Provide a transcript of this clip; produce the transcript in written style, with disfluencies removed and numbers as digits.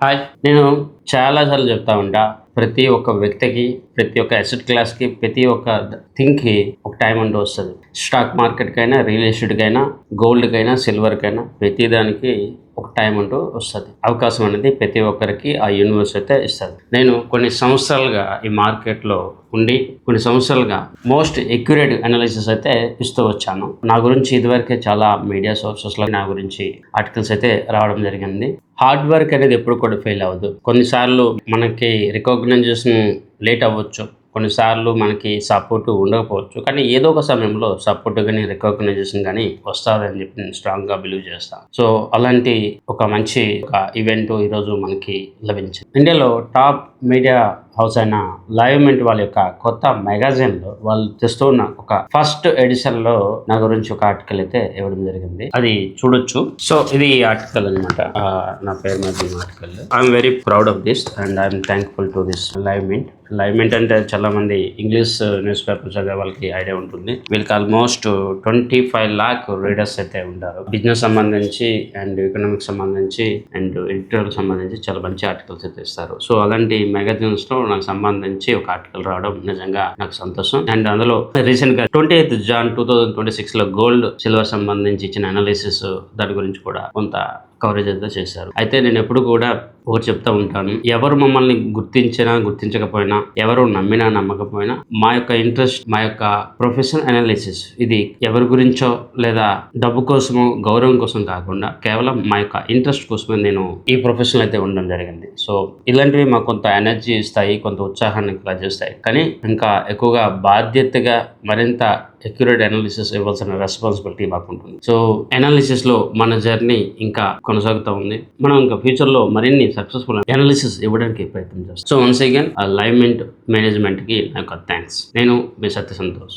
Hi. నేను చాలా సార్లు చెప్తా ఉంటా. ప్రతి ఒక్క వ్యక్తికి, ప్రతి ఒక్క అసెట్ క్లాస్‌కి, ప్రతి ఒక్క థింగ్‌కి ఒక టైం అంటూ వస్తది. స్టాక్ మార్కెట్‌కైనా, రియల్ ఎస్టేట్‌కైనా, గోల్డ్‌కైనా, సిల్వర్‌కైనా ప్రతి దానికి ఒక టైం అంటూ వస్తది. అవకాశం అనేది ప్రతి ఒక్కరికి ఆ యూనివర్స్ అయితే ఇస్తది. నేను కొన్ని సంవత్సరాలుగా ఈ మార్కెట్‌లో ఉండి, కొన్ని సంవత్సరాలుగా మోస్ట్ అక్యురేట్ అనాలిసిస్ అయితే ఇస్తూ వచ్చాను. నా గురించి ఇదివరకే చాలా మీడియా సోర్సెస్‌లో నా గురించి ఆర్టికల్స్ అయితే రావడం జరిగింది. హార్డ్ వర్క్ అనేది ఎప్పుడు కూడా ఫెయిల్ అవ్వదు. కొన్నిసార్లు మనకి రికగ్నైజేషన్ లేట్ అవ్వచ్చు. కొన్నిసార్లు మనకి సపోర్ట్ ఉండకపోవచ్చు. కానీ ఏదో ఒక సమయంలో సపోర్ట్ గాని, రికగ్నైజేషన్ గాని వస్తాదని చెప్పి నేను స్ట్రాంగ్‌గా బిలీవ్ చేస్తా. సో, అలాంటి ఒక మంచి ఈవెంట్ ఈరోజు మనకి లభించింది. ఇండియాలో టాప్ మీడియా హౌస్ అయిన లైవ్ మింట్ వాళ్ళ యొక్క కొత్త మ్యాగజైన్‌లో వాళ్ళు తెస్తూ ఉన్న ఒక ఫస్ట్ ఎడిషన్‌లో నా గురించి ఒక ఆర్టికల్ అయితే ఇవ్వడం జరిగింది. అది చూడొచ్చు. సో, ఇది ఆర్టికల్ అన్నమాట. నా పేరు మీద ఉన్న article. I'm very proud of this and I'm thankful to this live mint. Live mint అంటే చాలా మంది ఇంగ్లీష్ న్యూస్ పేపర్ చదివే వాళ్ళకి ఐడియా ఉంటుంది. వీళ్ళకి ఆల్మోస్ట్ 25 lakh రీడర్స్ అయితే ఉంటారు. బిజినెస్ సంబంధించి అండ్ ఎకనామిక్స్ సంబంధించి అండ్ ఎడిటోరియల్ సంబంధించి చాలా మంచి ఆర్టికల్స్ అయితే ఇస్తారు. సో, అలాంటి మ్యాగజైన్స్ లో నాకు సంబంధించి ఒక ఆర్టికల్ రావడం నిజంగా నాకు సంతోషం. అండ్ అందులో రీసెంట్ గా 28th Jan 2026 లో గోల్డ్ సిల్వర్ సంబంధించి ఇచ్చిన అనాలిసిస్ దాని గురించి కూడా కొంత కవరేజ్ అయితే చేశారు. అయితే నేను ఎప్పుడు కూడా ఒకటి చెప్తా ఉంటాను. ఎవరు మమ్మల్ని గుర్తించినా గుర్తించకపోయినా, ఎవరు నమ్మినా నమ్మకపోయినా, మా యొక్క ఇంట్రెస్ట్, మా యొక్క ప్రొఫెషన్ అనాలిసిస్ ఇది ఎవరి గురించో లేదా డబ్బు కోసమో గౌరవం కోసం కాకుండా కేవలం మా యొక్క ఇంట్రెస్ట్ కోసమే నేను ఈ ప్రొఫెషన్ అయితే ఉండడం జరిగింది. సో, ఇలాంటివి మాకు కొంత ఎనర్జీ ఇస్తాయి, కొంత ఉత్సాహాన్ని కలిగిస్తాయి. కానీ ఇంకా ఎక్కువగా బాధ్యతగా మరింత అక్యురేట్ అనాలిసిస్ ఇవ్వాల్సిన రెస్పాన్సిబిలిటీ మాకు ఉంటుంది. సో, అనాలిసిస్ లో మన జర్నీ ఇంకా కొనసాగుతూ ఉంది. మనం ఇంకా ఫ్యూచర్ లో మరిన్ని సక్సెస్ఫుల్ అనాలిసిస్ ఇవ్వడానికి ప్రయత్నం చేస్తాం. So, once again live mint management కి నా యొక్క థ్యాంక్స్. నేను మీ సత్య సంతోష్.